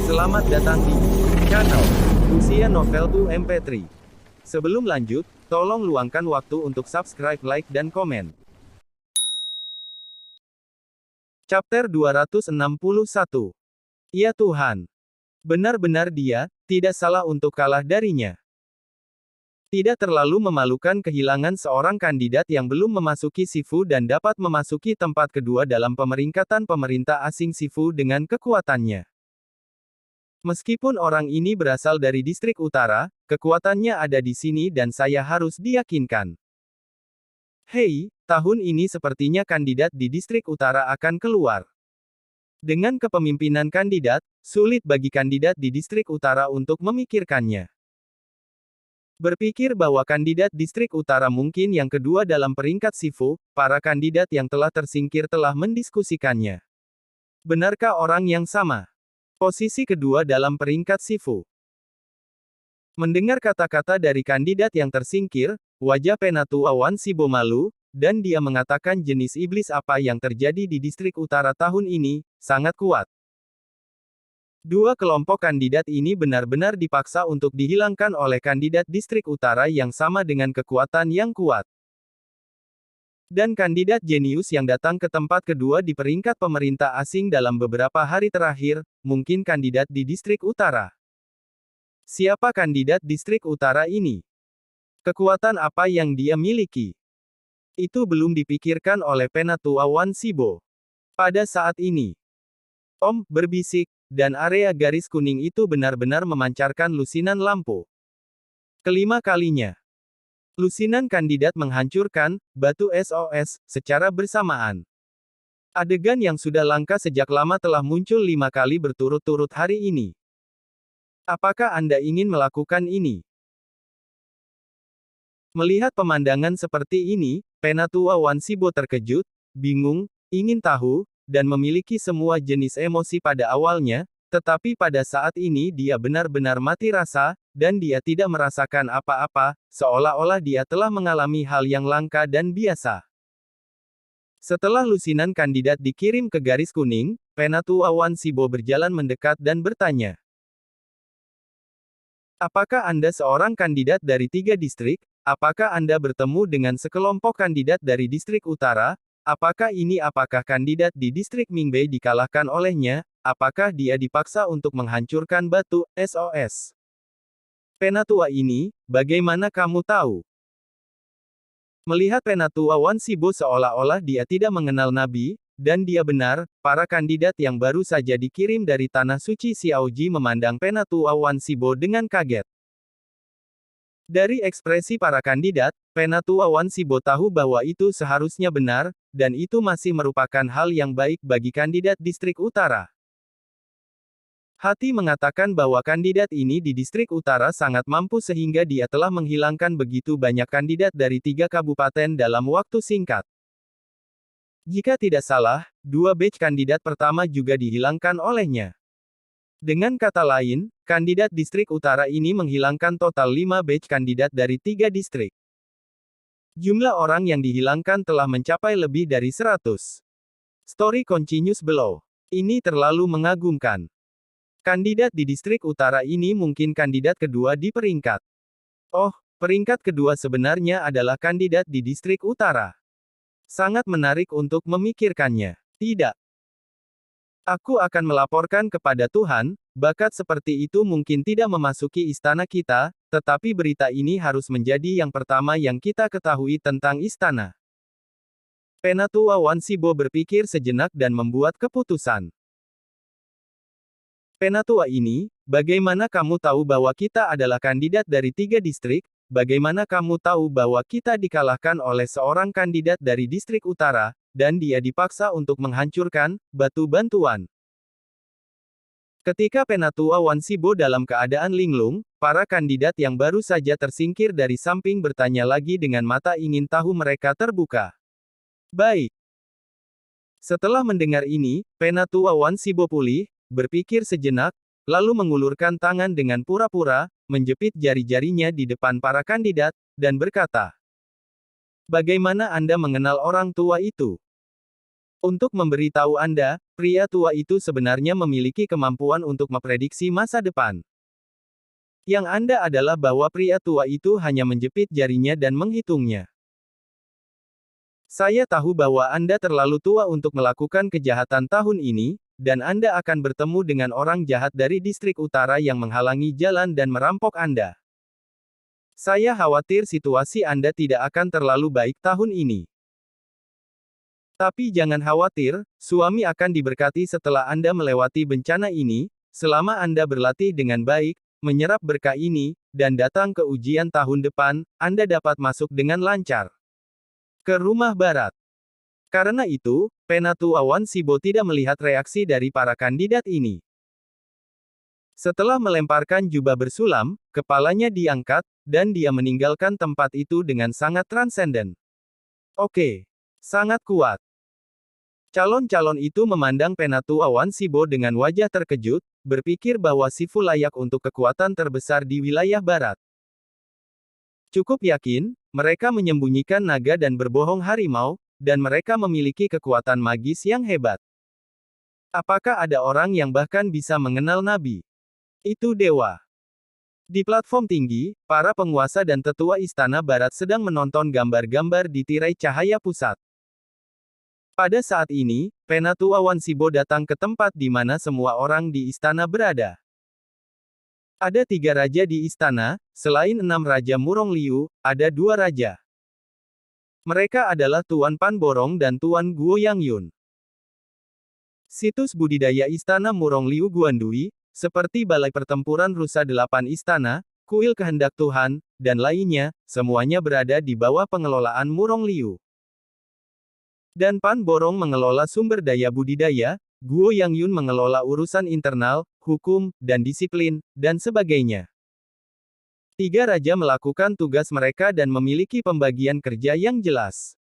Selamat datang di channel Usia Novel 2 MP3. Sebelum lanjut, tolong luangkan waktu untuk subscribe, like, dan komen. Chapter 261. Ya Tuhan. Benar-benar dia, tidak salah untuk kalah darinya. Tidak terlalu memalukan kehilangan seorang kandidat yang belum memasuki Sifu dan dapat memasuki tempat kedua dalam pemeringkatan pemerintah asing Sifu dengan kekuatannya. Meskipun orang ini berasal dari distrik utara, kekuatannya ada di sini dan saya harus diyakinkan. Hei, tahun ini sepertinya kandidat di distrik utara akan keluar. Dengan kepemimpinan kandidat, sulit bagi kandidat di distrik utara untuk memikirkannya. Berpikir bahwa kandidat distrik utara mungkin yang kedua dalam peringkat Sifu, para kandidat yang telah tersingkir telah mendiskusikannya. Benarkah orang yang sama? Posisi kedua dalam peringkat Sifu. Mendengar kata-kata dari kandidat yang tersingkir, wajah Penatua Wan Sibo malu, dan dia mengatakan jenis iblis apa yang terjadi di distrik utara tahun ini, sangat kuat. Dua kelompok kandidat ini benar-benar dipaksa untuk dihilangkan oleh kandidat distrik utara yang sama dengan kekuatan yang kuat. Dan kandidat jenius yang datang ke tempat kedua di peringkat pemerintah asing dalam beberapa hari terakhir, mungkin kandidat di distrik utara. Siapa kandidat distrik utara ini? Kekuatan apa yang dia miliki? Itu belum dipikirkan oleh Penatua Wan Sibo. Pada saat ini, Om berbisik, dan area garis kuning itu benar-benar memancarkan lusinan lampu. Kelima kalinya. Lusinan kandidat menghancurkan batu SOS secara bersamaan. Adegan yang sudah langka sejak lama telah muncul 5 kali berturut-turut hari ini. Apakah Anda ingin melakukan ini? Melihat pemandangan seperti ini, Penatua Wan Sibo terkejut, bingung, ingin tahu, dan memiliki semua jenis emosi pada awalnya, tetapi pada saat ini dia benar-benar mati rasa, dan dia tidak merasakan apa-apa, seolah-olah dia telah mengalami hal yang langka dan biasa. Setelah lusinan kandidat dikirim ke garis kuning, Penatua Wan Sibo berjalan mendekat dan bertanya. Apakah Anda seorang kandidat dari 3 distrik? Apakah Anda bertemu dengan sekelompok kandidat dari distrik utara? Apakah kandidat di distrik Mingbei dikalahkan olehnya? Apakah dia dipaksa untuk menghancurkan batu SOS? Penatua ini, bagaimana kamu tahu? Melihat Penatua Wan Sibo seolah-olah dia tidak mengenal Nabi, dan dia benar, para kandidat yang baru saja dikirim dari Tanah Suci Xiaoji memandang Penatua Wan Sibo dengan kaget. Dari ekspresi para kandidat, Penatua Wan Sibo tahu bahwa itu seharusnya benar, dan itu masih merupakan hal yang baik bagi kandidat distrik utara. Hati mengatakan bahwa kandidat ini di distrik utara sangat mampu sehingga dia telah menghilangkan begitu banyak kandidat dari 3 kabupaten dalam waktu singkat. Jika tidak salah, 2 batch kandidat pertama juga dihilangkan olehnya. Dengan kata lain, kandidat distrik utara ini menghilangkan total 5 batch kandidat dari 3 distrik. Jumlah orang yang dihilangkan telah mencapai lebih dari 100. Story continues below. Ini terlalu mengagumkan. Kandidat di distrik utara ini mungkin kandidat kedua di peringkat. Oh, peringkat kedua sebenarnya adalah kandidat di distrik utara. Sangat menarik untuk memikirkannya. Tidak. Aku akan melaporkan kepada Tuhan, bakat seperti itu mungkin tidak memasuki istana kita, tetapi berita ini harus menjadi yang pertama yang kita ketahui tentang istana. Penatua Wan Sibo berpikir sejenak dan membuat keputusan. Penatua ini, bagaimana kamu tahu bahwa kita adalah kandidat dari 3 distrik? Bagaimana kamu tahu bahwa kita dikalahkan oleh seorang kandidat dari distrik utara, dan dia dipaksa untuk menghancurkan batu bantuan? Ketika Penatua Wan Sibo dalam keadaan linglung, para kandidat yang baru saja tersingkir dari samping bertanya lagi dengan mata ingin tahu mereka terbuka. Baik. Setelah mendengar ini, Penatua Wan Sibo pulih, berpikir sejenak, lalu mengulurkan tangan dengan pura-pura, menjepit jari-jarinya di depan para kandidat, dan berkata, "Bagaimana Anda mengenal orang tua itu?" Untuk memberitahu Anda, pria tua itu sebenarnya memiliki kemampuan untuk memprediksi masa depan. Yang Anda adalah bahwa pria tua itu hanya menjepit jarinya dan menghitungnya. Saya tahu bahwa Anda terlalu tua untuk melakukan kejahatan tahun ini, dan Anda akan bertemu dengan orang jahat dari distrik utara yang menghalangi jalan dan merampok Anda. Saya khawatir situasi Anda tidak akan terlalu baik tahun ini. Tapi jangan khawatir, suami akan diberkati setelah Anda melewati bencana ini, selama Anda berlatih dengan baik, menyerap berkah ini, dan datang ke ujian tahun depan, Anda dapat masuk dengan lancar ke rumah barat. Karena itu, Penatu Awan Sibo tidak melihat reaksi dari para kandidat ini. Setelah melemparkan jubah bersulam, kepalanya diangkat, dan dia meninggalkan tempat itu dengan sangat transenden. Oke. Sangat kuat. Calon-calon itu memandang Penatu Awan Sibo dengan wajah terkejut, berpikir bahwa Sifu layak untuk kekuatan terbesar di wilayah barat. Cukup yakin, mereka menyembunyikan naga dan berbohong harimau, dan mereka memiliki kekuatan magis yang hebat. Apakah ada orang yang bahkan bisa mengenal nabi? Itu dewa. Di platform tinggi, para penguasa dan tetua Istana Barat sedang menonton gambar-gambar di tirai cahaya pusat. Pada saat ini, Penatu Awan Sibo datang ke tempat di mana semua orang di istana berada. Ada 3 raja di istana, selain 6 raja Murong Liu, ada 2 raja. Mereka adalah Tuan Pan Borong dan Tuan Guo Yang Yun. Situs budidaya Istana Murong Liu Guandui, seperti Balai Pertempuran Rusa 8 Istana, Kuil Kehendak Tuhan, dan lainnya, semuanya berada di bawah pengelolaan Murong Liu. Dan Pan Borong mengelola sumber daya budidaya, Guo Yang Yun mengelola urusan internal, hukum, dan disiplin, dan sebagainya. 3 raja melakukan tugas mereka dan memiliki pembagian kerja yang jelas.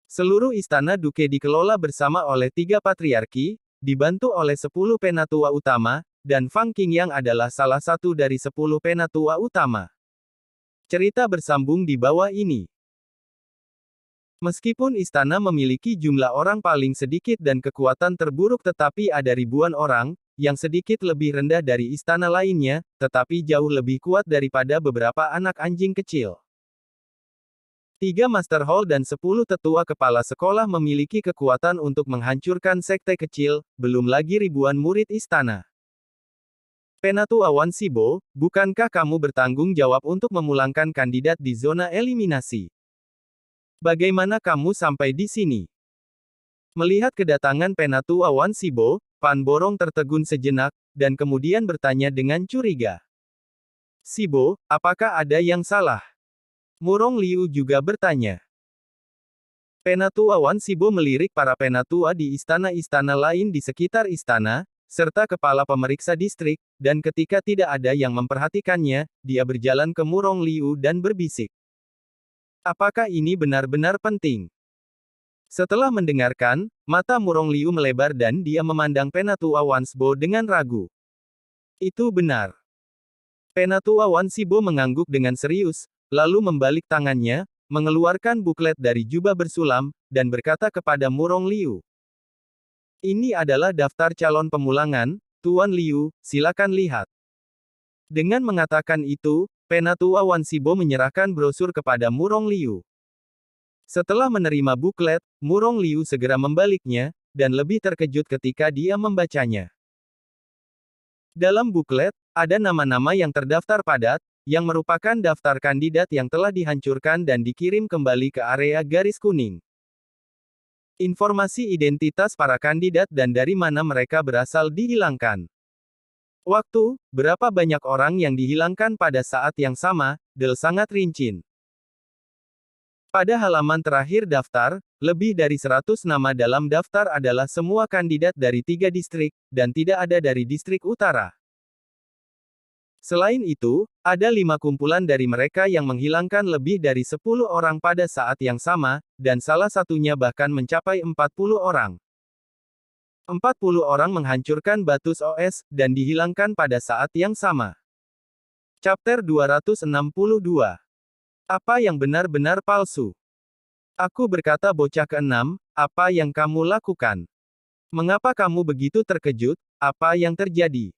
Seluruh istana Duke dikelola bersama oleh 3 patriarki, dibantu oleh 10 penatua utama, dan Fang Qingyang adalah salah satu dari 10 penatua utama. Cerita bersambung di bawah ini. Meskipun istana memiliki jumlah orang paling sedikit dan kekuatan terburuk tetapi ada ribuan orang, yang sedikit lebih rendah dari istana lainnya, tetapi jauh lebih kuat daripada beberapa anak anjing kecil. 3 Master Hall dan 10 tetua kepala sekolah memiliki kekuatan untuk menghancurkan sekte kecil, belum lagi ribuan murid istana. Penatu Awan Sibo, bukankah kamu bertanggung jawab untuk memulangkan kandidat di zona eliminasi? Bagaimana kamu sampai di sini? Melihat kedatangan Penatu Awan Sibo, Pan Borong tertegun sejenak, dan kemudian bertanya dengan curiga. Sibo, apakah ada yang salah? Murong Liu juga bertanya. Penatu Awan Sibo melirik para penatua di istana-istana lain di sekitar istana, serta kepala pemeriksa distrik, dan ketika tidak ada yang memperhatikannya, dia berjalan ke Murong Liu dan berbisik. Apakah ini benar-benar penting? Setelah mendengarkan, mata Murong Liu melebar dan dia memandang Penatu Awan Sibo dengan ragu. Itu benar. Penatu Awan Sibo mengangguk dengan serius, lalu membalik tangannya, mengeluarkan buklet dari jubah bersulam, dan berkata kepada Murong Liu. Ini adalah daftar calon pemulangan, Tuan Liu, silakan lihat. Dengan mengatakan itu, Penatu Awan Sibo menyerahkan brosur kepada Murong Liu. Setelah menerima buklet, Murong Liu segera membaliknya, dan lebih terkejut ketika dia membacanya. Dalam buklet, ada nama-nama yang terdaftar padat, yang merupakan daftar kandidat yang telah dihancurkan dan dikirim kembali ke area garis kuning. Informasi identitas para kandidat dan dari mana mereka berasal dihilangkan. Waktu, berapa banyak orang yang dihilangkan pada saat yang sama, sangat rinci. Pada halaman terakhir daftar, lebih dari 100 nama dalam daftar adalah semua kandidat dari 3 distrik, dan tidak ada dari distrik utara. Selain itu, ada 5 kumpulan dari mereka yang menghilangkan lebih dari 10 orang pada saat yang sama, dan salah satunya bahkan mencapai 40 orang. 40 orang menghancurkan Batus OS, dan dihilangkan pada saat yang sama. Chapter 262. Apa yang benar-benar palsu? Aku berkata bocah keenam, apa yang kamu lakukan? Mengapa kamu begitu terkejut? Apa yang terjadi?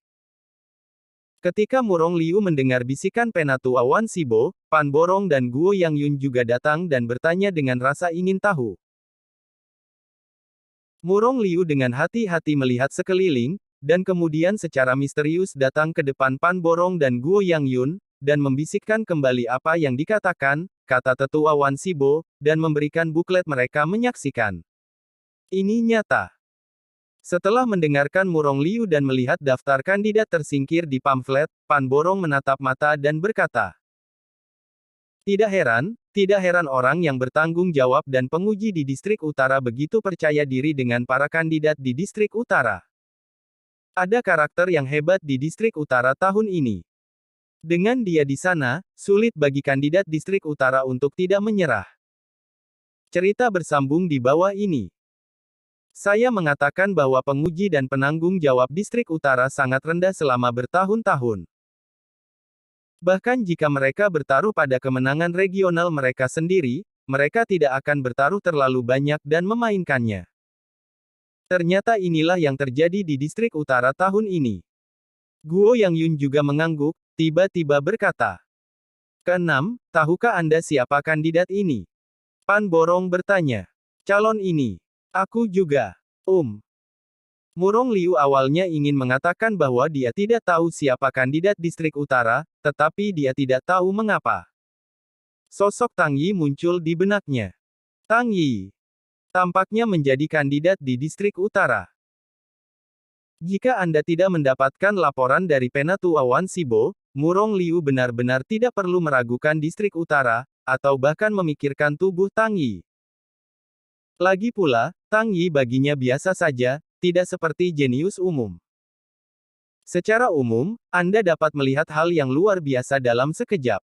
Ketika Murong Liu mendengar bisikan Penatua Wan Sibo, Pan Borong dan Guo Yang Yun juga datang dan bertanya dengan rasa ingin tahu. Murong Liu dengan hati-hati melihat sekeliling, dan kemudian secara misterius datang ke depan Pan Borong dan Guo Yang Yun, dan membisikkan kembali apa yang dikatakan, kata Tetua Wan Sibo, dan memberikan buklet mereka menyaksikan. Ini nyata. Setelah mendengarkan Murong Liu dan melihat daftar kandidat tersingkir di pamflet, Pan Borong menatap mata dan berkata, tidak heran orang yang bertanggung jawab dan penguji di Distrik Utara begitu percaya diri dengan para kandidat di Distrik Utara. Ada karakter yang hebat di Distrik Utara tahun ini. Dengan dia di sana, sulit bagi kandidat Distrik Utara untuk tidak menyerah. Cerita bersambung di bawah ini. Saya mengatakan bahwa penguji dan penanggung jawab Distrik Utara sangat rendah selama bertahun-tahun. Bahkan jika mereka bertaruh pada kemenangan regional mereka sendiri, mereka tidak akan bertaruh terlalu banyak dan memainkannya. Ternyata inilah yang terjadi di Distrik Utara tahun ini. Guo Yang Yun juga mengangguk, tiba-tiba berkata. Keenam, tahukah Anda siapa kandidat ini? Pan Borong bertanya. Calon ini. Aku juga. Murong Liu awalnya ingin mengatakan bahwa dia tidak tahu siapa kandidat Distrik Utara, tetapi dia tidak tahu mengapa. Sosok Tang Yi muncul di benaknya. Tang Yi. Tampaknya menjadi kandidat di Distrik Utara. Jika Anda tidak mendapatkan laporan dari Penatua Wan Sibo, Murong Liu benar-benar tidak perlu meragukan Distrik Utara, atau bahkan memikirkan tubuh Tang Yi. Lagi pula, Tang Yi baginya biasa saja, tidak seperti jenius umum. Secara umum, Anda dapat melihat hal yang luar biasa dalam sekejap.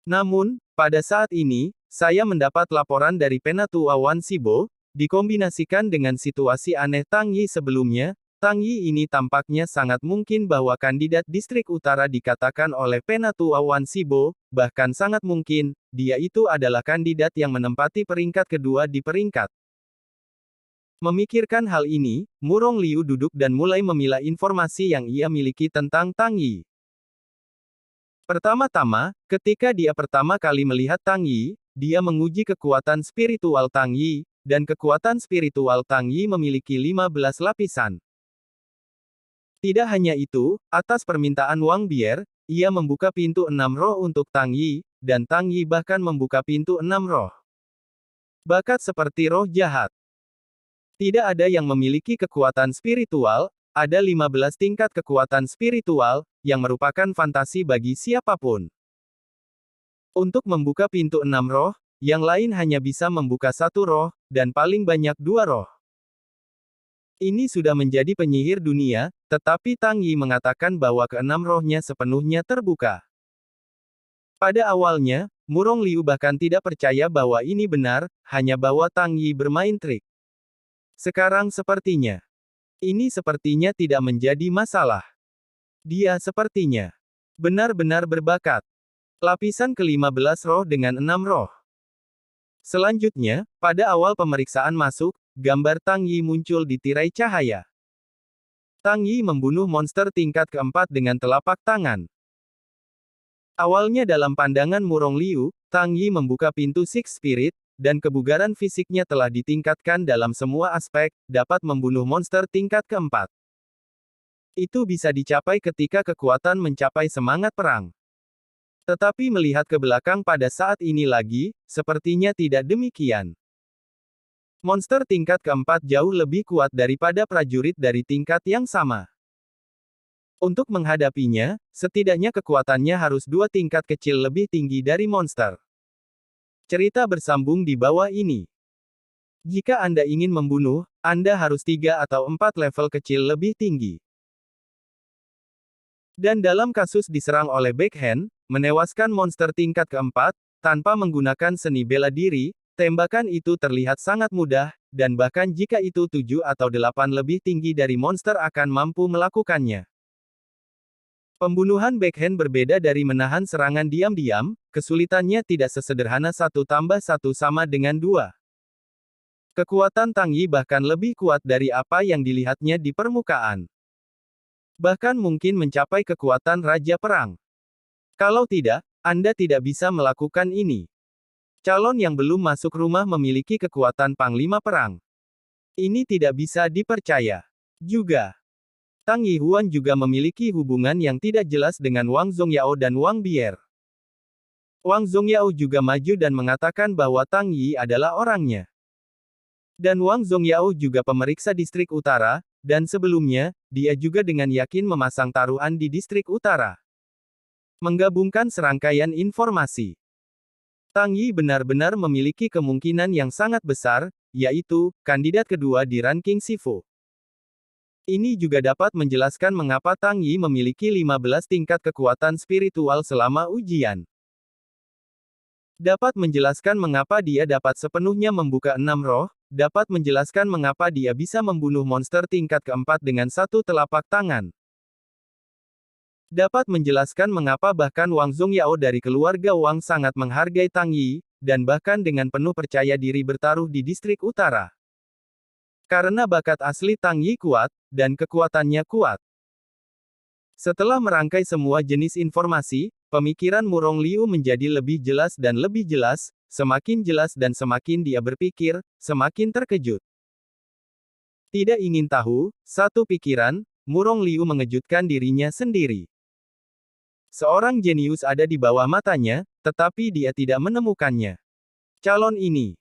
Namun, pada saat ini, saya mendapat laporan dari Penatua Wan Sibo, dikombinasikan dengan situasi aneh Tang Yi sebelumnya, Tang Yi ini tampaknya sangat mungkin bahwa kandidat Distrik Utara dikatakan oleh Penatua Wan Sibo, bahkan sangat mungkin, dia itu adalah kandidat yang menempati peringkat kedua di peringkat. Memikirkan hal ini, Murong Liu duduk dan mulai memilah informasi yang ia miliki tentang Tang Yi. Pertama-tama, ketika dia pertama kali melihat Tang Yi, dia menguji kekuatan spiritual Tang Yi, dan kekuatan spiritual Tang Yi memiliki 15 lapisan. Tidak hanya itu, atas permintaan Wang Bier, ia membuka pintu 6 roh untuk Tang Yi, dan Tang Yi bahkan membuka pintu 6 roh. Bakat seperti roh jahat. Tidak ada yang memiliki kekuatan spiritual, ada 15 tingkat kekuatan spiritual, yang merupakan fantasi bagi siapapun. Untuk membuka pintu 6 roh, yang lain hanya bisa membuka 1 roh, dan paling banyak 2 roh. Ini sudah menjadi penyihir dunia, tetapi Tang Yi mengatakan bahwa keenam rohnya sepenuhnya terbuka. Pada awalnya, Murong Liu bahkan tidak percaya bahwa ini benar, hanya bahwa Tang Yi bermain trik. Sekarang sepertinya. Ini sepertinya tidak menjadi masalah. Dia sepertinya benar-benar berbakat. Lapisan ke-15 roh dengan 6 roh. Selanjutnya, pada awal pemeriksaan masuk, gambar Tang Yi muncul di tirai cahaya. Tang Yi membunuh monster tingkat keempat dengan telapak tangan. Awalnya dalam pandangan Murong Liu, Tang Yi membuka pintu Six Spirit, dan kebugaran fisiknya telah ditingkatkan dalam semua aspek, dapat membunuh monster tingkat keempat. Itu bisa dicapai ketika kekuatan mencapai semangat perang. Tetapi melihat ke belakang pada saat ini lagi, sepertinya tidak demikian. Monster tingkat keempat jauh lebih kuat daripada prajurit dari tingkat yang sama. Untuk menghadapinya, setidaknya kekuatannya harus 2 tingkat kecil lebih tinggi dari monster. Cerita bersambung di bawah ini. Jika Anda ingin membunuh, Anda harus 3 atau 4 level kecil lebih tinggi. Dan dalam kasus diserang oleh backhand, menewaskan monster tingkat keempat, tanpa menggunakan seni bela diri, tembakan itu terlihat sangat mudah, dan bahkan jika itu 7 atau 8 lebih tinggi dari monster akan mampu melakukannya. Pembunuhan backhand berbeda dari menahan serangan diam-diam, kesulitannya tidak sesederhana 1+1 sama dengan 2. Kekuatan Tang Yi bahkan lebih kuat dari apa yang dilihatnya di permukaan. Bahkan mungkin mencapai kekuatan Raja Perang. Kalau tidak, Anda tidak bisa melakukan ini. Calon yang belum masuk rumah memiliki kekuatan Panglima Perang. Ini tidak bisa dipercaya. Juga, Tang Yihuan juga memiliki hubungan yang tidak jelas dengan Wang Zongyao dan Wang Bier. Wang Zongyao juga maju dan mengatakan bahwa Tang Yi adalah orangnya. Dan Wang Zongyao juga pemeriksa distrik utara, dan sebelumnya, dia juga dengan yakin memasang taruhan di distrik utara. Menggabungkan serangkaian informasi. Tang Yi benar-benar memiliki kemungkinan yang sangat besar, yaitu, kandidat kedua di ranking Sifu. Ini juga dapat menjelaskan mengapa Tang Yi memiliki 15 tingkat kekuatan spiritual selama ujian. Dapat menjelaskan mengapa dia dapat sepenuhnya membuka 6 roh, dapat menjelaskan mengapa dia bisa membunuh monster tingkat keempat dengan satu telapak tangan. Dapat menjelaskan mengapa bahkan Wang Zongyao dari keluarga Wang sangat menghargai Tang Yi, dan bahkan dengan penuh percaya diri bertaruh di distrik utara. Karena bakat asli Tang Yi kuat, dan kekuatannya kuat. Setelah merangkai semua jenis informasi, pemikiran Murong Liu menjadi lebih jelas dan lebih jelas, semakin jelas dan semakin dia berpikir, semakin terkejut. Tidak ingin tahu, satu pikiran, Murong Liu mengejutkan dirinya sendiri. Seorang jenius ada di bawah matanya, tetapi dia tidak menemukannya. Calon ini.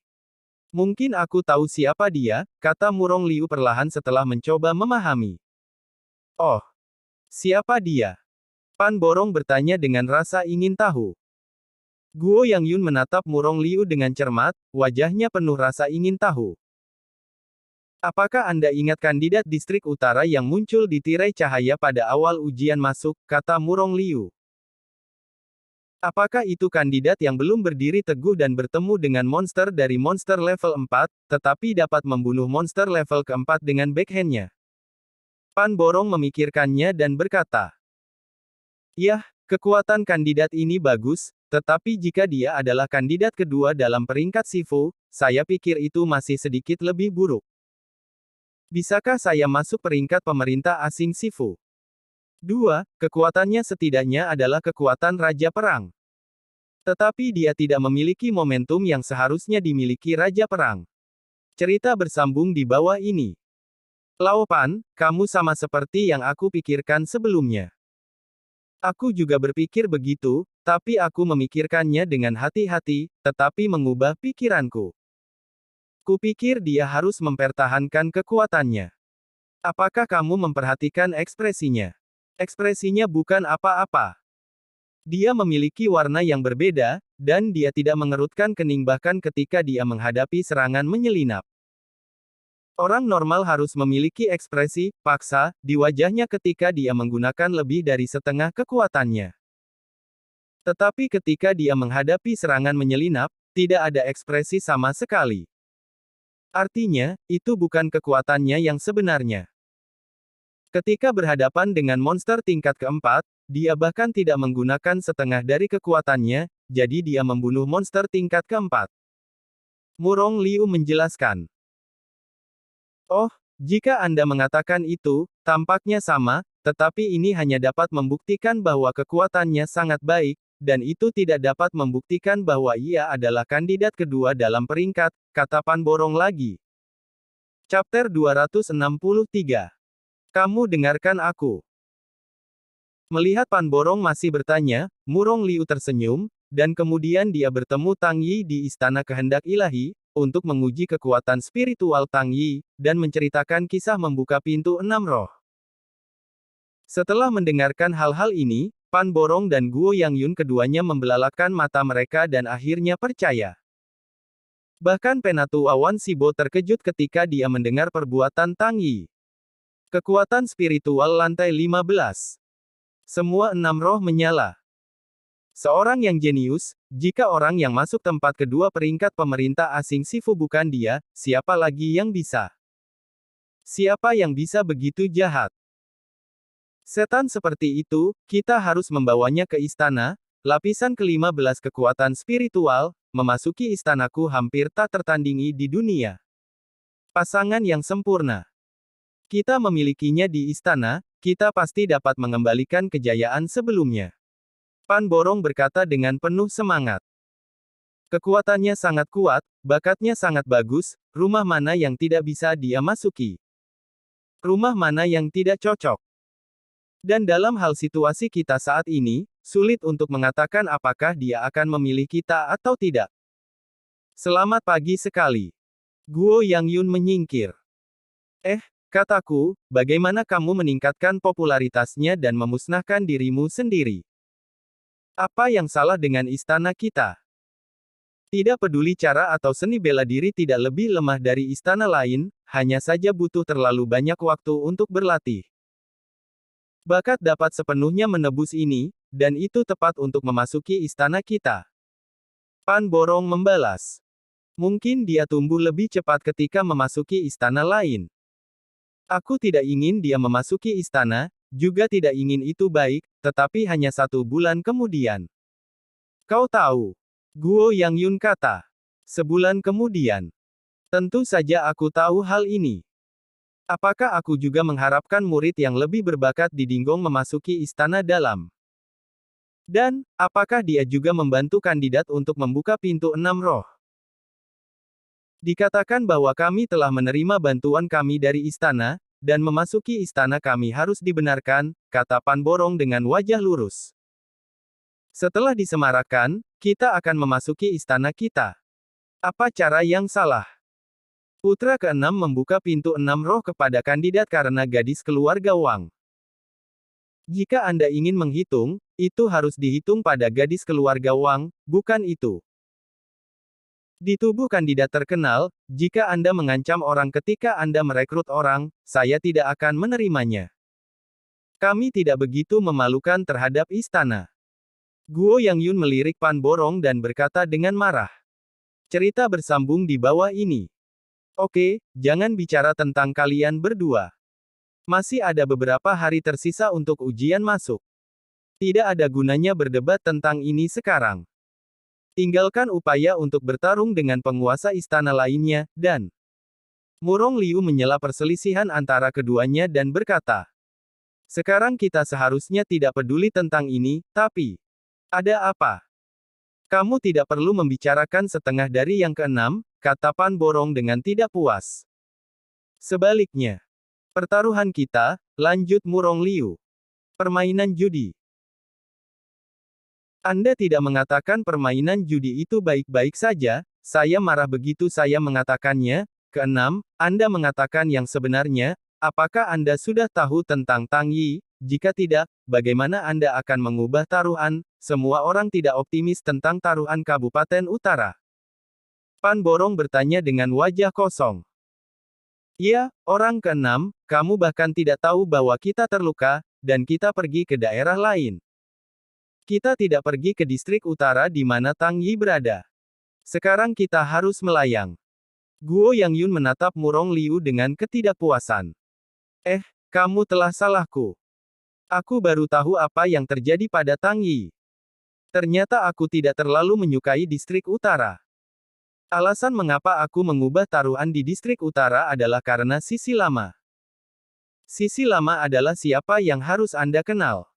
Mungkin aku tahu siapa dia, kata Murong Liu perlahan setelah mencoba memahami. Oh, siapa dia? Pan Borong bertanya dengan rasa ingin tahu. Guo Yangyun menatap Murong Liu dengan cermat, wajahnya penuh rasa ingin tahu. Apakah Anda ingat kandidat distrik utara yang muncul di tirai cahaya pada awal ujian masuk, kata Murong Liu. Apakah itu kandidat yang belum berdiri teguh dan bertemu dengan monster dari monster level 4, tetapi dapat membunuh monster level keempat dengan backhandnya? Pan Borong memikirkannya dan berkata, "Yah, kekuatan kandidat ini bagus, tetapi jika dia adalah kandidat kedua dalam peringkat Sifu, saya pikir itu masih sedikit lebih buruk. Bisakah saya masuk peringkat pemerintah asing Sifu? 2. Kekuatannya setidaknya adalah kekuatan Raja Perang. Tetapi dia tidak memiliki momentum yang seharusnya dimiliki Raja Perang. Cerita bersambung di bawah ini. Lao Pan, kamu sama seperti yang aku pikirkan sebelumnya. Aku juga berpikir begitu, tapi aku memikirkannya dengan hati-hati, tetapi mengubah pikiranku. Kupikir dia harus mempertahankan kekuatannya. Apakah kamu memperhatikan ekspresinya? Ekspresinya bukan apa-apa. Dia memiliki warna yang berbeda, dan dia tidak mengerutkan kening bahkan ketika dia menghadapi serangan menyelinap. Orang normal harus memiliki ekspresi paksa di wajahnya ketika dia menggunakan lebih dari setengah kekuatannya. Tetapi ketika dia menghadapi serangan menyelinap, tidak ada ekspresi sama sekali. Artinya, itu bukan kekuatannya yang sebenarnya. Ketika berhadapan dengan monster tingkat keempat, dia bahkan tidak menggunakan setengah dari kekuatannya, jadi dia membunuh monster tingkat keempat. Murong Liu menjelaskan. Oh, jika Anda mengatakan itu, tampaknya sama, tetapi ini hanya dapat membuktikan bahwa kekuatannya sangat baik, dan itu tidak dapat membuktikan bahwa ia adalah kandidat kedua dalam peringkat, kata Pan Borong lagi. Chapter 263. Kamu dengarkan aku. Melihat Pan Borong masih bertanya, Murong Liu tersenyum, dan kemudian dia bertemu Tang Yi di Istana Kehendak Ilahi, untuk menguji kekuatan spiritual Tang Yi, dan menceritakan kisah membuka pintu 6 roh. Setelah mendengarkan hal-hal ini, Pan Borong dan Guo Yangyun keduanya membelalakan mata mereka dan akhirnya percaya. Bahkan Penatu Awan Sibo terkejut ketika dia mendengar perbuatan Tang Yi. Kekuatan spiritual lantai 15. Semua 6 roh menyala. Seorang yang jenius, jika orang yang masuk tempat kedua peringkat pemerintah asing Sifu bukan dia, siapa lagi yang bisa? Siapa yang bisa begitu jahat? Setan seperti itu, kita harus membawanya ke istana. Lapisan ke-15 kekuatan spiritual, memasuki istanaku hampir tak tertandingi di dunia. Pasangan yang sempurna. Kita memilikinya di istana, kita pasti dapat mengembalikan kejayaan sebelumnya. Pan Borong berkata dengan penuh semangat. Kekuatannya sangat kuat, bakatnya sangat bagus, rumah mana yang tidak bisa dia masuki? Rumah mana yang tidak cocok? Dan dalam hal situasi kita saat ini, sulit untuk mengatakan apakah dia akan memilih kita atau tidak. Selamat pagi sekali. Guo Yangyun menyingkir. Kataku, bagaimana kamu meningkatkan popularitasnya dan memusnahkan dirimu sendiri? Apa yang salah dengan istana kita? Tidak peduli cara atau seni bela diri tidak lebih lemah dari istana lain, hanya saja butuh terlalu banyak waktu untuk berlatih. Bakat dapat sepenuhnya menebus ini, dan itu tepat untuk memasuki istana kita. Pan Borong membalas. Mungkin dia tumbuh lebih cepat ketika memasuki istana lain. Aku tidak ingin dia memasuki istana, juga tidak ingin itu baik, tetapi hanya 1 bulan kemudian. Kau tahu. Guo Yangyun kata. Sebulan kemudian. Tentu saja aku tahu hal ini. Apakah aku juga mengharapkan murid yang lebih berbakat di Dinggong memasuki istana dalam? Dan, apakah dia juga membantu kandidat untuk membuka pintu 6 roh? Dikatakan bahwa kami telah menerima bantuan kami dari istana, dan memasuki istana kami harus dibenarkan, kata Pan Borong dengan wajah lurus. Setelah disemarakan, kita akan memasuki istana kita. Apa cara yang salah? Putra ke-6 membuka pintu 6 roh kepada kandidat karena gadis keluarga Wang. Jika Anda ingin menghitung, itu harus dihitung pada gadis keluarga Wang, bukan itu. Di tubuh kandidat terkenal, jika Anda mengancam orang ketika Anda merekrut orang, saya tidak akan menerimanya. Kami tidak begitu memalukan terhadap istana. Guo Yangyun melirik Pan Borong dan berkata dengan marah. Cerita bersambung di bawah ini. Oke, jangan bicara tentang kalian berdua. Masih ada beberapa hari tersisa untuk ujian masuk. Tidak ada gunanya berdebat tentang ini sekarang. Tinggalkan upaya untuk bertarung dengan penguasa istana lainnya, dan Murong Liu menyela perselisihan antara keduanya dan berkata, sekarang kita seharusnya tidak peduli tentang ini, tapi ada apa? Kamu tidak perlu membicarakan setengah dari yang ke-6, kata Pan Borong dengan tidak puas. Sebaliknya, pertaruhan kita, lanjut Murong Liu. Permainan judi. Anda tidak mengatakan permainan judi itu baik-baik saja, saya marah begitu saya mengatakannya. Keenam, Anda mengatakan yang sebenarnya, apakah Anda sudah tahu tentang Tang Yi? Jika tidak, bagaimana Anda akan mengubah taruhan? Semua orang tidak optimis tentang taruhan Kabupaten Utara. Pan Borong bertanya dengan wajah kosong. Ya, orang ke-6, kamu bahkan tidak tahu bahwa kita terluka, dan kita pergi ke daerah lain. Kita tidak pergi ke distrik utara di mana Tang Yi berada. Sekarang kita harus melayang. Guo Yangyun menatap Murong Liu dengan ketidakpuasan. Kamu telah salahku. Aku baru tahu apa yang terjadi pada Tang Yi. Ternyata aku tidak terlalu menyukai distrik utara. Alasan mengapa aku mengubah taruhan di distrik utara adalah karena Sisi Lama. Sisi Lama adalah siapa yang harus Anda kenal.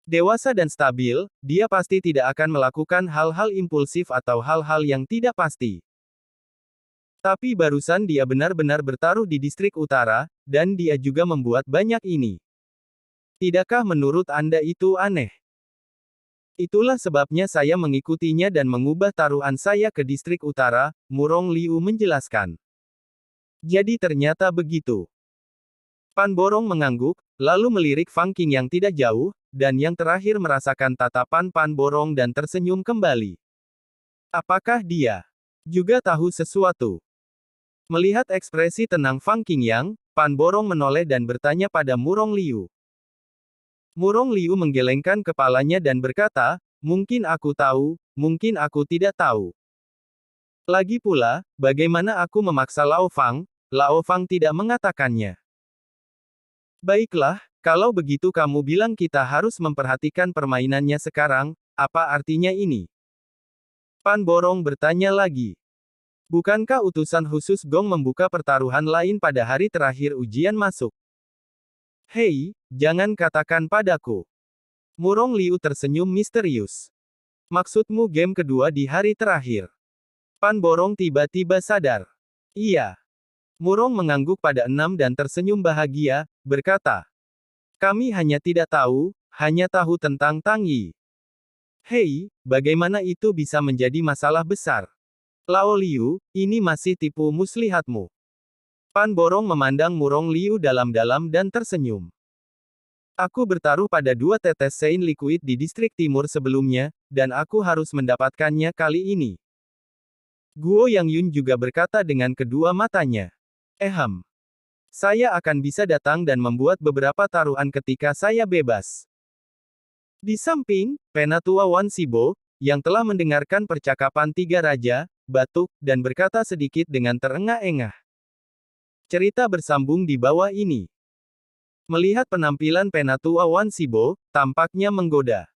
Dewasa dan stabil, dia pasti tidak akan melakukan hal-hal impulsif atau hal-hal yang tidak pasti. Tapi barusan dia benar-benar bertaruh di distrik utara, dan dia juga membuat banyak ini. Tidakkah menurut Anda itu aneh? Itulah sebabnya saya mengikutinya dan mengubah taruhan saya ke distrik utara, Murong Liu menjelaskan. Jadi ternyata begitu. Pan Borong mengangguk, lalu melirik Fang Qing yang tidak jauh, dan yang terakhir merasakan tatapan Pan Borong dan tersenyum kembali. Apakah dia juga tahu sesuatu? Melihat ekspresi tenang Fang Qing yang, Pan Borong menoleh dan bertanya pada Murong Liu. Murong Liu menggelengkan kepalanya dan berkata, mungkin aku tahu, mungkin aku tidak tahu. Lagi pula, bagaimana aku memaksa Lao Fang? Lao Fang tidak mengatakannya. Baiklah, Kalau begitu kamu bilang kita harus memperhatikan permainannya sekarang, apa artinya ini? Pan Borong bertanya lagi. Bukankah utusan khusus Gong membuka pertaruhan lain pada hari terakhir ujian masuk? Hei, jangan katakan padaku. Murong Liu tersenyum misterius. Maksudmu game kedua di hari terakhir? Pan Borong tiba-tiba sadar. Iya. Murong mengangguk pada enam dan tersenyum bahagia, berkata. Kami hanya tidak tahu, hanya tahu tentang Tang Yi. Hei, bagaimana itu bisa menjadi masalah besar? Lao Liu, ini masih tipu muslihatmu. Pan Borong memandang Murong Liu dalam-dalam dan tersenyum. Aku bertaruh pada 2 tetes Sein Liquid di distrik timur sebelumnya, dan aku harus mendapatkannya kali ini. Guo Yangyun juga berkata dengan kedua matanya. Saya akan bisa datang dan membuat beberapa taruhan ketika saya bebas. Di samping, Penatua Wan Sibo, yang telah mendengarkan percakapan tiga raja, batuk, dan berkata sedikit dengan terengah-engah. Cerita bersambung di bawah ini. Melihat penampilan Penatua Wan Sibo, tampaknya menggoda.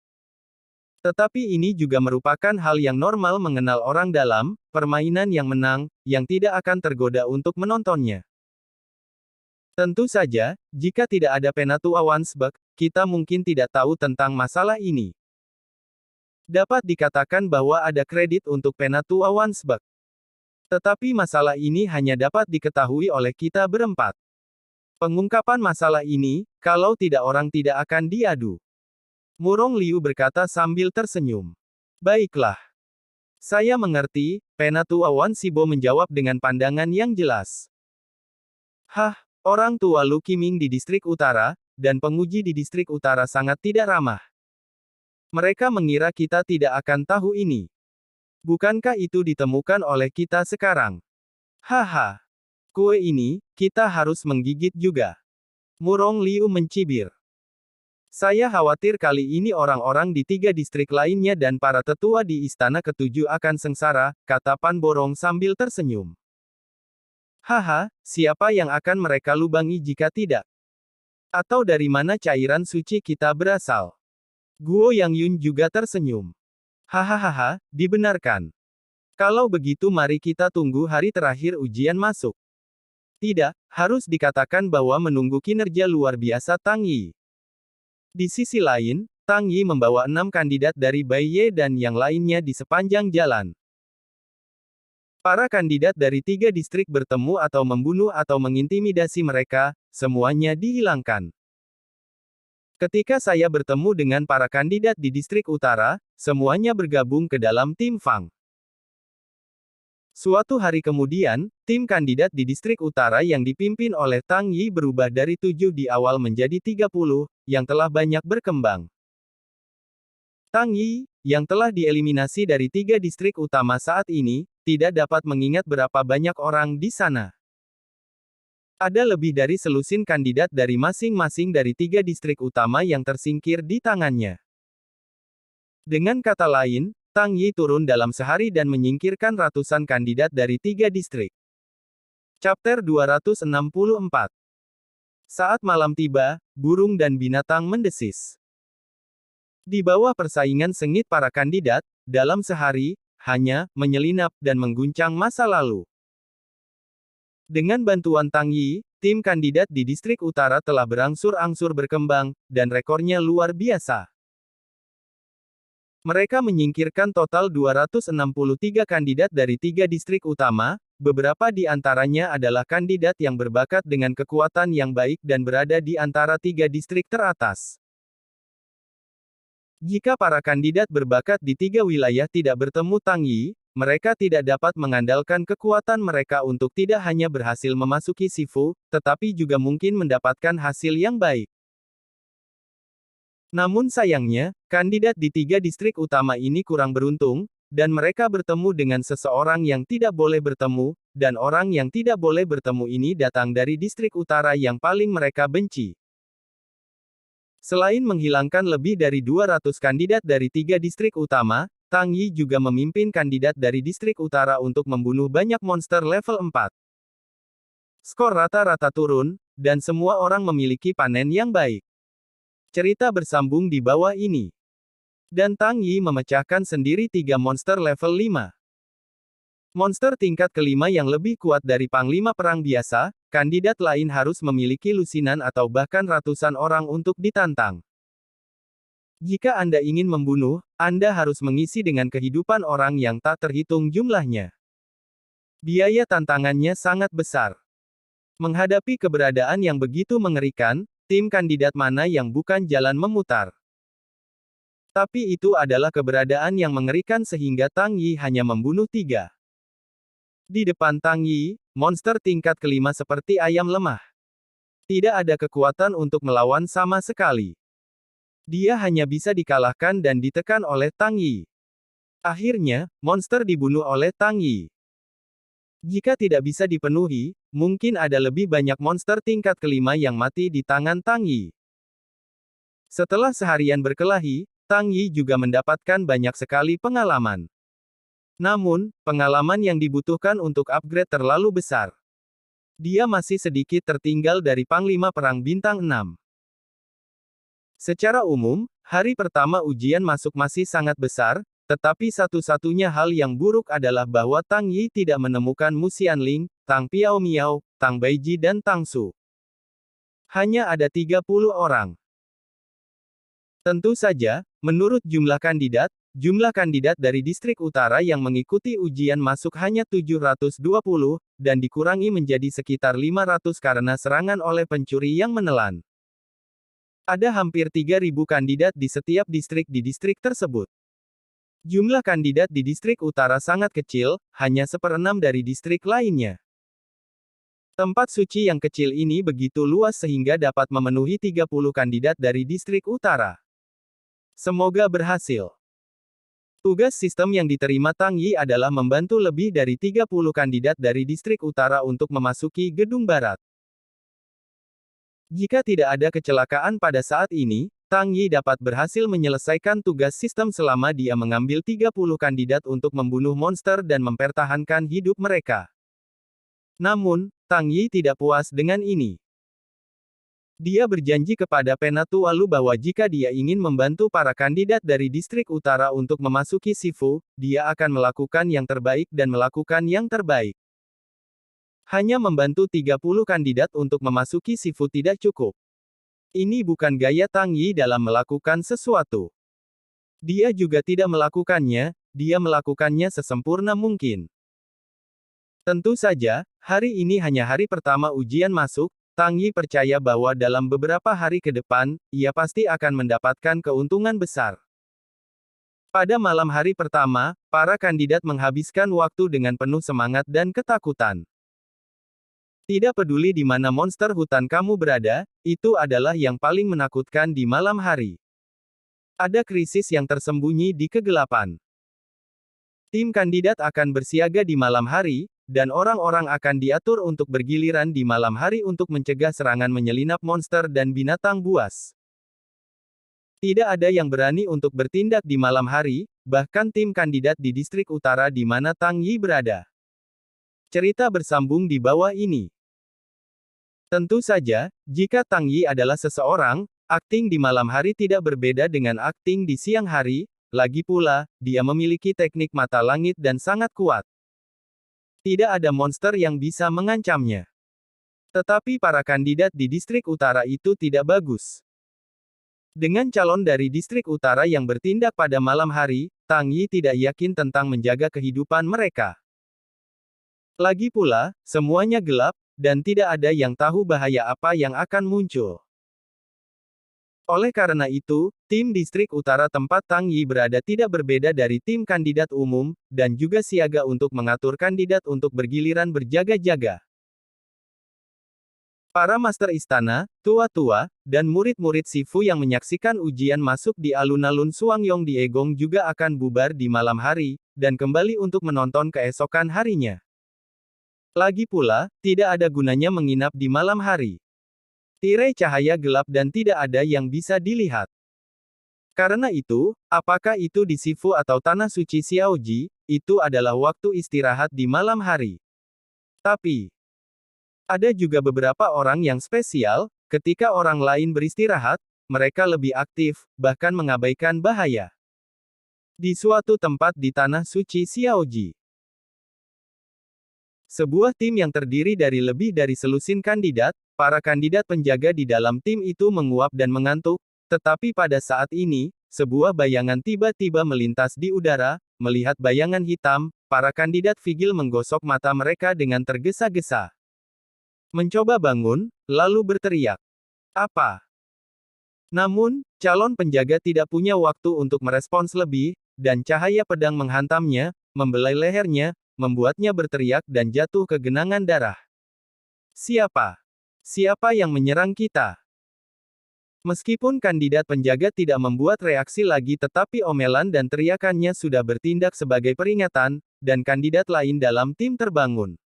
Tetapi ini juga merupakan hal yang normal mengenal orang dalam permainan yang menang, yang tidak akan tergoda untuk menontonnya. Tentu saja, jika tidak ada Penatua Wansberg, kita mungkin tidak tahu tentang masalah ini. Dapat dikatakan bahwa ada kredit untuk Penatua Wansberg. Tetapi masalah ini hanya dapat diketahui oleh kita berempat. Pengungkapan masalah ini, kalau tidak orang tidak akan diadu. Murong Liu berkata sambil tersenyum. Baiklah. Saya mengerti, Penatua Wan Sibo menjawab dengan pandangan yang jelas. Hah, orang tua Lu Qiming di distrik utara, dan penguji di distrik utara sangat tidak ramah. Mereka mengira kita tidak akan tahu ini. Bukankah itu ditemukan oleh kita sekarang? Haha. Kue ini, kita harus menggigit juga. Murong Liu mencibir. Saya khawatir kali ini orang-orang di 3 distrik lainnya dan para tetua di Istana Ketujuh akan sengsara, kata Pan Borong sambil tersenyum. Haha, siapa yang akan mereka lubangi jika tidak? Atau dari mana cairan suci kita berasal? Guo Yangyun juga tersenyum. Hahaha, dibenarkan. Kalau begitu mari kita tunggu hari terakhir ujian masuk. Tidak, harus dikatakan bahwa menunggu kinerja luar biasa Tang Yi. Di sisi lain, Tang Yi membawa 6 kandidat dari Bai Ye dan yang lainnya di sepanjang jalan. Para kandidat dari 3 distrik bertemu atau membunuh atau mengintimidasi mereka, semuanya dihilangkan. Ketika saya bertemu dengan para kandidat di distrik utara, semuanya bergabung ke dalam tim Fang. Suatu hari kemudian, tim kandidat di distrik utara yang dipimpin oleh Tang Yi berubah dari 7 di awal menjadi 30, yang telah banyak berkembang. Tang Yi, yang telah dieliminasi dari 3 distrik utama saat ini, tidak dapat mengingat berapa banyak orang di sana. Ada lebih dari selusin kandidat dari masing-masing dari 3 distrik utama yang tersingkir di tangannya. Dengan kata lain, Tang Yi turun dalam sehari dan menyingkirkan ratusan kandidat dari 3 distrik. Chapter 264. Saat malam tiba, burung dan binatang mendesis. Di bawah persaingan sengit para kandidat, dalam sehari, hanya menyelinap dan mengguncang masa lalu. Dengan bantuan Tang Yi, tim kandidat di distrik utara telah berangsur-angsur berkembang, dan rekornya luar biasa. Mereka menyingkirkan total 263 kandidat dari 3 distrik utama, beberapa di antaranya adalah kandidat yang berbakat dengan kekuatan yang baik dan berada di antara 3 distrik teratas. Jika para kandidat berbakat di 3 wilayah tidak bertemu Tang Yi, mereka tidak dapat mengandalkan kekuatan mereka untuk tidak hanya berhasil memasuki Sifu, tetapi juga mungkin mendapatkan hasil yang baik. Namun sayangnya, kandidat di 3 distrik utama ini kurang beruntung, dan mereka bertemu dengan seseorang yang tidak boleh bertemu, dan orang yang tidak boleh bertemu ini datang dari distrik utara yang paling mereka benci. Selain menghilangkan lebih dari 200 kandidat dari 3 distrik utama, Tang Yi juga memimpin kandidat dari distrik utara untuk membunuh banyak monster level 4. Skor rata-rata turun, dan semua orang memiliki panen yang baik. Cerita bersambung di bawah ini. Dan Tang Yi memecahkan sendiri 3 monster level 5. Monster tingkat kelima yang lebih kuat dari panglima perang biasa, kandidat lain harus memiliki lusinan atau bahkan ratusan orang untuk ditantang. Jika Anda ingin membunuh, Anda harus mengisi dengan kehidupan orang yang tak terhitung jumlahnya. Biaya tantangannya sangat besar. Menghadapi keberadaan yang begitu mengerikan, tim kandidat mana yang bukan jalan memutar? Tapi itu adalah keberadaan yang mengerikan sehingga Tang Yi hanya membunuh 3. Di depan Tang Yi, monster tingkat kelima seperti ayam lemah. Tidak ada kekuatan untuk melawan sama sekali. Dia hanya bisa dikalahkan dan ditekan oleh Tang Yi. Akhirnya, monster dibunuh oleh Tang Yi. Jika tidak bisa dipenuhi, mungkin ada lebih banyak monster tingkat kelima yang mati di tangan Tang Yi. Setelah seharian berkelahi, Tang Yi juga mendapatkan banyak sekali pengalaman. Namun, pengalaman yang dibutuhkan untuk upgrade terlalu besar. Dia masih sedikit tertinggal dari Panglima Perang Bintang 6. Secara umum, hari pertama ujian masuk masih sangat besar, tetapi satu-satunya hal yang buruk adalah bahwa Tang Yi tidak menemukan Mu Xianling, Tang Piao Miao, Tang Baiji dan Tang Su. Hanya ada 30 orang. Tentu saja, menurut jumlah kandidat dari distrik utara yang mengikuti ujian masuk hanya 720, dan dikurangi menjadi sekitar 500 karena serangan oleh pencuri yang menelan. Ada hampir 3.000 kandidat di setiap distrik di distrik tersebut. Jumlah kandidat di distrik utara sangat kecil, hanya 1/6 dari distrik lainnya. Tempat suci yang kecil ini begitu luas sehingga dapat memenuhi 30 kandidat dari distrik utara. Semoga berhasil. Tugas sistem yang diterima Tang Yi adalah membantu lebih dari 30 kandidat dari distrik utara untuk memasuki gedung barat. Jika tidak ada kecelakaan pada saat ini, Tang Yi dapat berhasil menyelesaikan tugas sistem selama dia mengambil 30 kandidat untuk membunuh monster dan mempertahankan hidup mereka. Namun, Tang Yi tidak puas dengan ini. Dia berjanji kepada Penatu Walu bahwa jika dia ingin membantu para kandidat dari distrik utara untuk memasuki Sifu, dia akan melakukan yang terbaik dan melakukan yang terbaik. Hanya membantu 30 kandidat untuk memasuki Sifu tidak cukup. Ini bukan gaya Tang Yi dalam melakukan sesuatu. Dia juga tidak melakukannya, dia melakukannya sesempurna mungkin. Tentu saja, hari ini hanya hari pertama ujian masuk. Tang Yi percaya bahwa dalam beberapa hari ke depan, ia pasti akan mendapatkan keuntungan besar. Pada malam hari pertama, para kandidat menghabiskan waktu dengan penuh semangat dan ketakutan. Tidak peduli di mana monster hutan kamu berada, itu adalah yang paling menakutkan di malam hari. Ada krisis yang tersembunyi di kegelapan. Tim kandidat akan bersiaga di malam hari, dan orang-orang akan diatur untuk bergiliran di malam hari untuk mencegah serangan menyelinap monster dan binatang buas. Tidak ada yang berani untuk bertindak di malam hari, bahkan tim kandidat di distrik utara di mana Tang Yi berada. Cerita bersambung di bawah ini. Tentu saja, jika Tang Yi adalah seseorang, akting di malam hari tidak berbeda dengan akting di siang hari, lagi pula, dia memiliki teknik mata langit dan sangat kuat. Tidak ada monster yang bisa mengancamnya. Tetapi para kandidat di distrik utara itu tidak bagus. Dengan calon dari distrik utara yang bertindak pada malam hari, Tang Yi tidak yakin tentang menjaga kehidupan mereka. Lagi pula, semuanya gelap, dan tidak ada yang tahu bahaya apa yang akan muncul. Oleh karena itu, tim distrik utara tempat Tang Yi berada tidak berbeda dari tim kandidat umum, dan juga siaga untuk mengatur kandidat untuk bergiliran berjaga-jaga. Para master istana, tua-tua, dan murid-murid Sifu yang menyaksikan ujian masuk di alun-alun Suangyong di Egong juga akan bubar di malam hari, dan kembali untuk menonton keesokan harinya. Lagi pula, tidak ada gunanya menginap di malam hari. Tirai cahaya gelap dan tidak ada yang bisa dilihat. Karena itu, apakah itu di Sifu atau Tanah Suci Xiaoji, itu adalah waktu istirahat di malam hari. Tapi, ada juga beberapa orang yang spesial, ketika orang lain beristirahat, mereka lebih aktif, bahkan mengabaikan bahaya. Di suatu tempat di tanah suci Xiaoji, sebuah tim yang terdiri dari lebih dari selusin kandidat, para kandidat penjaga di dalam tim itu menguap dan mengantuk, tetapi pada saat ini, sebuah bayangan tiba-tiba melintas di udara. Melihat bayangan hitam, para kandidat Vigil menggosok mata mereka dengan tergesa-gesa. Mencoba bangun, lalu berteriak. Apa? Namun, calon penjaga tidak punya waktu untuk merespons lebih, dan cahaya pedang menghantamnya, membelai lehernya, membuatnya berteriak dan jatuh ke genangan darah. Siapa? Siapa yang menyerang kita? Meskipun kandidat penjaga tidak membuat reaksi lagi tetapi omelan dan teriakannya sudah bertindak sebagai peringatan, dan kandidat lain dalam tim terbangun.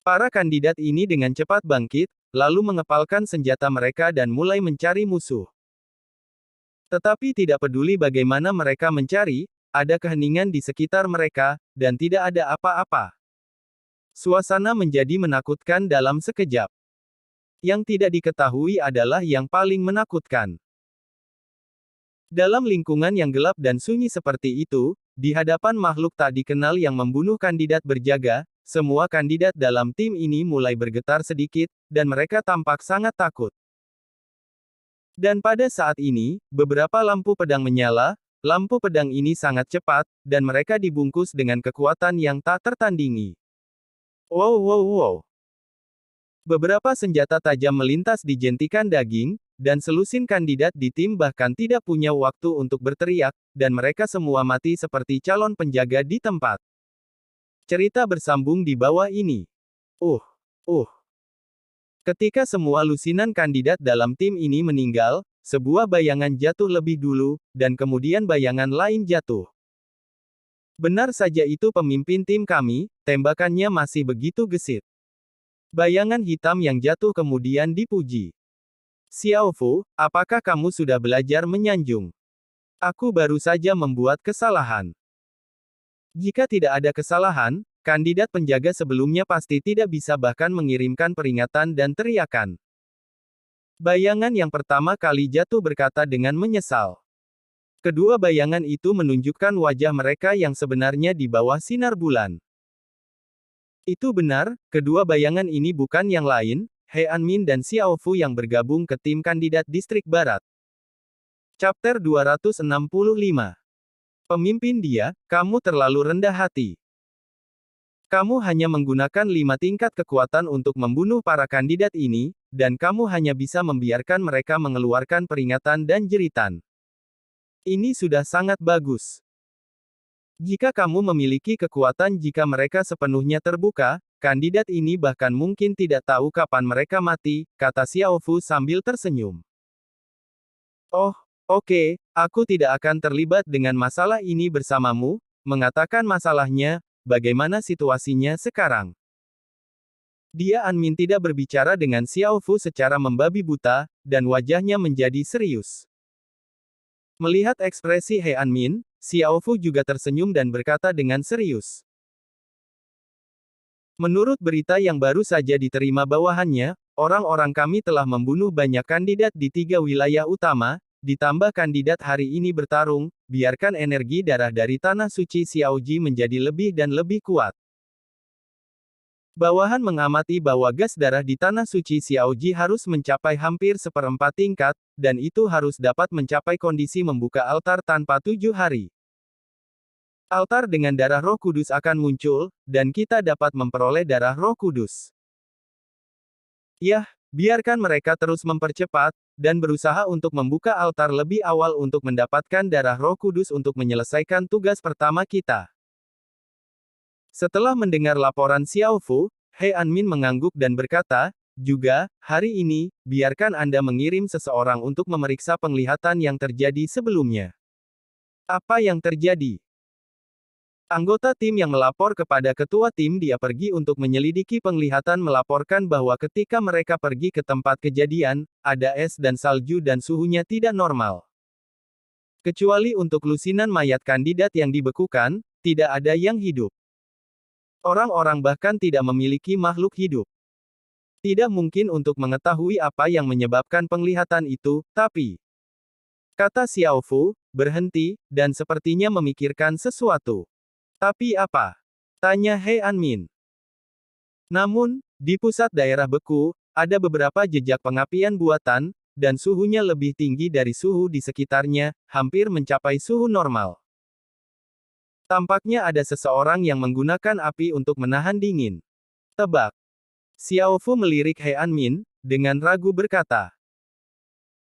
Para kandidat ini dengan cepat bangkit, lalu mengepalkan senjata mereka dan mulai mencari musuh. Tetapi tidak peduli bagaimana mereka mencari, ada keheningan di sekitar mereka, dan tidak ada apa-apa. Suasana menjadi menakutkan dalam sekejap. Yang tidak diketahui adalah yang paling menakutkan. Dalam lingkungan yang gelap dan sunyi seperti itu, di hadapan makhluk tak dikenal yang membunuh kandidat berjaga, semua kandidat dalam tim ini mulai bergetar sedikit, dan mereka tampak sangat takut. Dan pada saat ini, beberapa lampu pedang menyala, lampu pedang ini sangat cepat, dan mereka dibungkus dengan kekuatan yang tak tertandingi. Wow wow wow. Beberapa senjata tajam melintas di jentikan daging, dan selusin kandidat di tim bahkan tidak punya waktu untuk berteriak, dan mereka semua mati seperti calon penjaga di tempat. Cerita bersambung di bawah ini. Ketika semua lusinan kandidat dalam tim ini meninggal, sebuah bayangan jatuh lebih dulu, dan kemudian bayangan lain jatuh. Benar saja itu pemimpin tim kami, tembakannya masih begitu gesit. Bayangan hitam yang jatuh kemudian dipuji. Xiao Fu, apakah kamu sudah belajar menyanjung? Aku baru saja membuat kesalahan. Jika tidak ada kesalahan, kandidat penjaga sebelumnya pasti tidak bisa bahkan mengirimkan peringatan dan teriakan. Bayangan yang pertama kali jatuh berkata dengan menyesal. Kedua bayangan itu menunjukkan wajah mereka yang sebenarnya di bawah sinar bulan. Itu benar, kedua bayangan ini bukan yang lain, He Anmin dan Xiao Fu yang bergabung ke tim kandidat distrik barat. Chapter 265. Pemimpin dia, kamu terlalu rendah hati. Kamu hanya menggunakan 5 tingkat kekuatan untuk membunuh para kandidat ini, dan kamu hanya bisa membiarkan mereka mengeluarkan peringatan dan jeritan. Ini sudah sangat bagus. Jika kamu memiliki kekuatan jika mereka sepenuhnya terbuka, kandidat ini bahkan mungkin tidak tahu kapan mereka mati, kata Xiao Fu sambil tersenyum. Oh, oke, aku tidak akan terlibat dengan masalah ini bersamamu, mengatakan masalahnya, bagaimana situasinya sekarang. Dia Anmin tidak berbicara dengan Xiao Fu secara membabi buta, dan wajahnya menjadi serius. Melihat ekspresi He Anmin, Xiao Fu juga tersenyum dan berkata dengan serius. Menurut berita yang baru saja diterima bawahannya, orang-orang kami telah membunuh banyak kandidat di 3 wilayah utama, ditambah kandidat hari ini bertarung, biarkan energi darah dari tanah suci Xiaoji menjadi lebih dan lebih kuat. Bawahan mengamati bahwa gas darah di tanah suci Xiaoji harus mencapai hampir 1/4 tingkat, dan itu harus dapat mencapai kondisi membuka altar tanpa 7 hari. Altar dengan darah Roh Kudus akan muncul, dan kita dapat memperoleh darah Roh Kudus. Yah, biarkan mereka terus mempercepat, dan berusaha untuk membuka altar lebih awal untuk mendapatkan darah Roh Kudus untuk menyelesaikan tugas pertama kita. Setelah mendengar laporan Xiao Fu, He Anmin mengangguk dan berkata, juga, hari ini, biarkan Anda mengirim seseorang untuk memeriksa penglihatan yang terjadi sebelumnya. Apa yang terjadi? Anggota tim yang melapor kepada ketua tim dia pergi untuk menyelidiki penglihatan melaporkan bahwa ketika mereka pergi ke tempat kejadian, ada es dan salju dan suhunya tidak normal. Kecuali untuk lusinan mayat kandidat yang dibekukan, tidak ada yang hidup. Orang-orang bahkan tidak memiliki makhluk hidup. Tidak mungkin untuk mengetahui apa yang menyebabkan penglihatan itu, tapi, kata Xiao Fu, berhenti, dan sepertinya memikirkan sesuatu. Tapi apa? Tanya He Anmin. Namun, di pusat daerah beku, ada beberapa jejak pengapian buatan, dan suhunya lebih tinggi dari suhu di sekitarnya, hampir mencapai suhu normal. Tampaknya ada seseorang yang menggunakan api untuk menahan dingin. Tebak. Xiao Fu melirik He Anmin, dengan ragu berkata,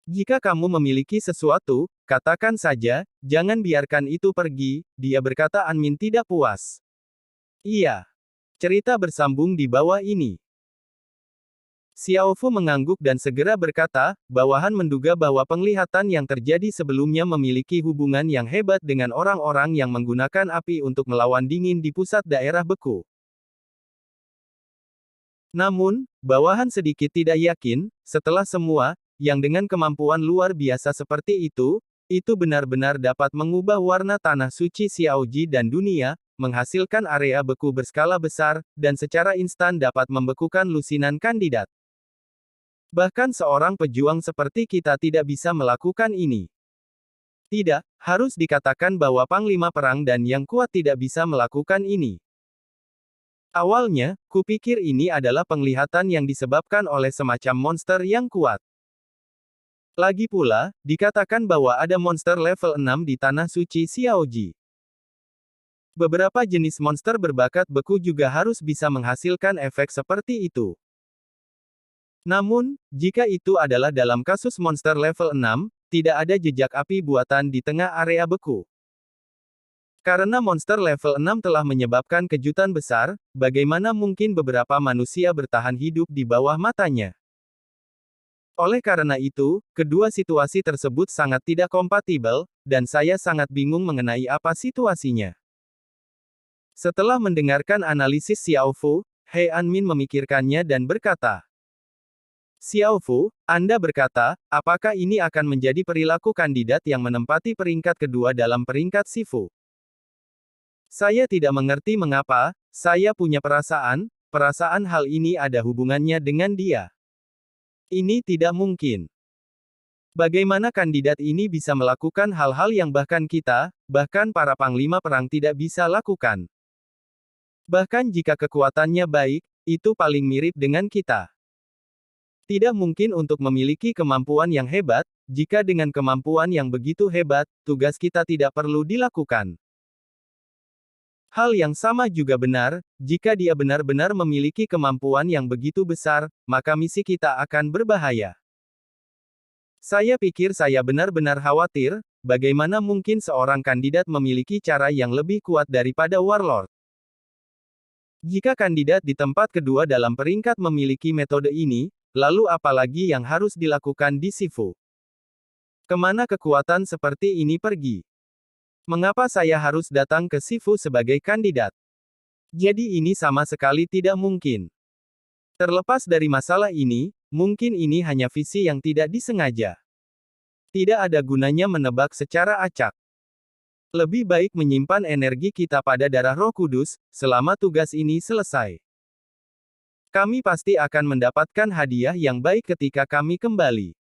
"Jika kamu memiliki sesuatu, katakan saja, jangan biarkan itu pergi," dia berkata. Anmin tidak puas. Iya. Cerita bersambung di bawah ini. Xiao Fu mengangguk dan segera berkata, bawahan menduga bahwa penglihatan yang terjadi sebelumnya memiliki hubungan yang hebat dengan orang-orang yang menggunakan api untuk melawan dingin di pusat daerah beku. Namun, bawahan sedikit tidak yakin, setelah semua, yang dengan kemampuan luar biasa seperti itu benar-benar dapat mengubah warna tanah suci Xiaoji dan dunia, menghasilkan area beku berskala besar, dan secara instan dapat membekukan lusinan kandidat. Bahkan seorang pejuang seperti kita tidak bisa melakukan ini. Tidak, harus dikatakan bahwa panglima perang dan yang kuat tidak bisa melakukan ini. Awalnya, kupikir ini adalah penglihatan yang disebabkan oleh semacam monster yang kuat. Lagi pula, dikatakan bahwa ada monster level 6 di tanah suci Xiaoji. Beberapa jenis monster berbakat beku juga harus bisa menghasilkan efek seperti itu. Namun, jika itu adalah dalam kasus monster level 6, tidak ada jejak api buatan di tengah area beku. Karena monster level 6 telah menyebabkan kejutan besar, bagaimana mungkin beberapa manusia bertahan hidup di bawah matanya? Oleh karena itu, kedua situasi tersebut sangat tidak kompatibel, dan saya sangat bingung mengenai apa situasinya. Setelah mendengarkan analisis Xiao Fu, He Anmin memikirkannya dan berkata, "Xiao Fu, Anda berkata, apakah ini akan menjadi perilaku kandidat yang menempati peringkat kedua dalam peringkat Sifu? Saya tidak mengerti mengapa, saya punya perasaan hal ini ada hubungannya dengan dia. Ini tidak mungkin. Bagaimana kandidat ini bisa melakukan hal-hal yang bahkan kita, bahkan para panglima perang tidak bisa lakukan? Bahkan jika kekuatannya baik, itu paling mirip dengan kita. Tidak mungkin untuk memiliki kemampuan yang hebat, jika dengan kemampuan yang begitu hebat, tugas kita tidak perlu dilakukan. Hal yang sama juga benar, jika dia benar-benar memiliki kemampuan yang begitu besar, maka misi kita akan berbahaya. Saya pikir saya benar-benar khawatir, bagaimana mungkin seorang kandidat memiliki cara yang lebih kuat daripada Warlord. Jika kandidat di tempat kedua dalam peringkat memiliki metode ini, lalu apa lagi yang harus dilakukan di Sifu? Kemana kekuatan seperti ini pergi? Mengapa saya harus datang ke Sifu sebagai kandidat? Jadi ini sama sekali tidak mungkin. Terlepas dari masalah ini, mungkin ini hanya visi yang tidak disengaja. Tidak ada gunanya menebak secara acak. Lebih baik menyimpan energi kita pada darah Roh Kudus, selama tugas ini selesai. Kami pasti akan mendapatkan hadiah yang baik ketika kami kembali.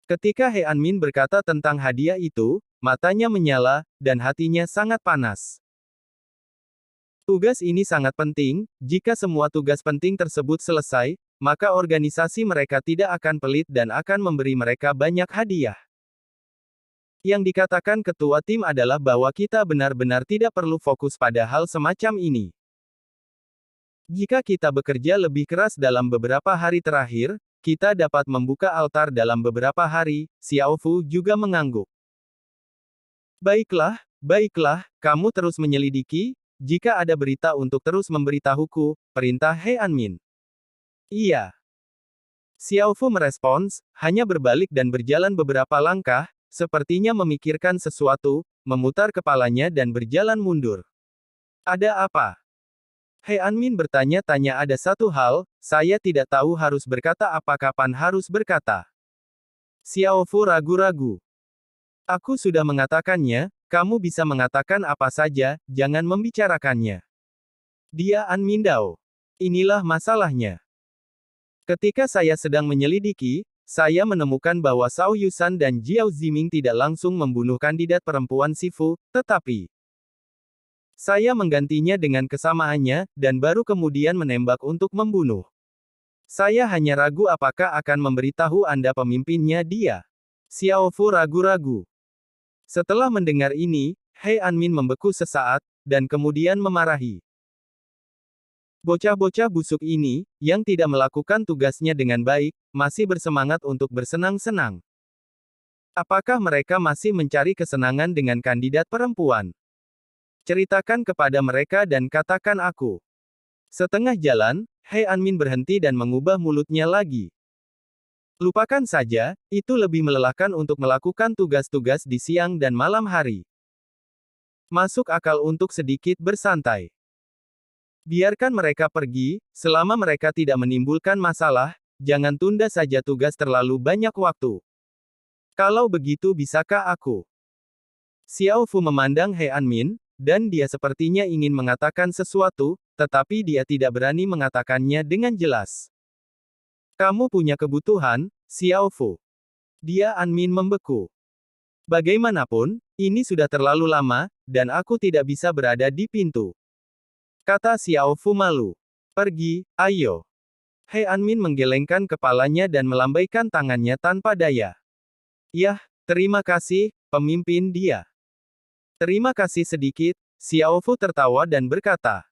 Ketika He Anmin berkata tentang hadiah itu, matanya menyala, dan hatinya sangat panas. Tugas ini sangat penting, jika semua tugas penting tersebut selesai, maka organisasi mereka tidak akan pelit dan akan memberi mereka banyak hadiah. Yang dikatakan ketua tim adalah bahwa kita benar-benar tidak perlu fokus pada hal semacam ini. Jika kita bekerja lebih keras dalam beberapa hari terakhir, kita dapat membuka altar dalam beberapa hari. Xiao Fu juga mengangguk. Baiklah, kamu terus menyelidiki, jika ada berita untuk terus memberitahuku, perintah He Anmin. Iya. Xiao Fu merespons, hanya berbalik dan berjalan beberapa langkah, sepertinya memikirkan sesuatu, memutar kepalanya dan berjalan mundur. Ada apa? He Anmin bertanya-tanya. Ada satu hal, saya tidak tahu harus berkata apa, kapan harus berkata. Xiao Fu ragu-ragu. Aku sudah mengatakannya, kamu bisa mengatakan apa saja, jangan membicarakannya. Dia Anmin Dao. Inilah masalahnya. Ketika saya sedang menyelidiki, saya menemukan bahwa Zhao Yusan dan Jiao Ziming tidak langsung membunuh kandidat perempuan Sifu, tetapi saya menggantinya dengan kesamaannya, dan baru kemudian menembak untuk membunuh. Saya hanya ragu apakah akan memberitahu Anda pemimpinnya dia. Xiao Fu ragu-ragu. Setelah mendengar ini, He Anmin membeku sesaat, dan kemudian memarahi. Bocah-bocah busuk ini, yang tidak melakukan tugasnya dengan baik, masih bersemangat untuk bersenang-senang. Apakah mereka masih mencari kesenangan dengan kandidat perempuan? Ceritakan kepada mereka dan katakan aku. Setengah jalan, He Anmin berhenti dan mengubah mulutnya lagi. Lupakan saja, itu lebih melelahkan untuk melakukan tugas-tugas di siang dan malam hari. Masuk akal untuk sedikit bersantai. Biarkan mereka pergi, selama mereka tidak menimbulkan masalah, jangan tunda saja tugas terlalu banyak waktu. Kalau begitu bisakah aku? Xiao Fu memandang He Anmin, dan dia sepertinya ingin mengatakan sesuatu, tetapi dia tidak berani mengatakannya dengan jelas. Kamu punya kebutuhan, Xiao Fu. Dia Anmin membeku. Bagaimanapun, ini sudah terlalu lama, dan aku tidak bisa berada di pintu. Kata Xiao Fu malu. Pergi, ayo. He Anmin menggelengkan kepalanya dan melambaikan tangannya tanpa daya. Yah, terima kasih, pemimpin dia. Terima kasih sedikit, Xiao Fu tertawa dan berkata.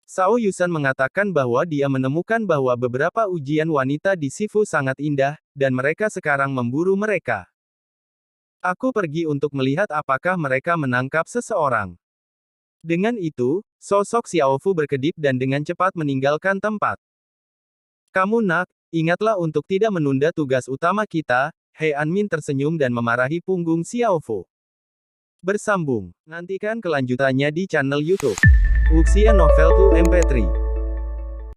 Zhao Yusan mengatakan bahwa dia menemukan bahwa beberapa ujian wanita di Sifu sangat indah, dan mereka sekarang memburu mereka. Aku pergi untuk melihat apakah mereka menangkap seseorang. Dengan itu, sosok Xiao Fu berkedip dan dengan cepat meninggalkan tempat. Kamu nak, ingatlah untuk tidak menunda tugas utama kita, He Anmin tersenyum dan memarahi punggung Xiao Fu. Bersambung. Nantikan kelanjutannya di channel YouTube Wuxia Novel 2 MP3.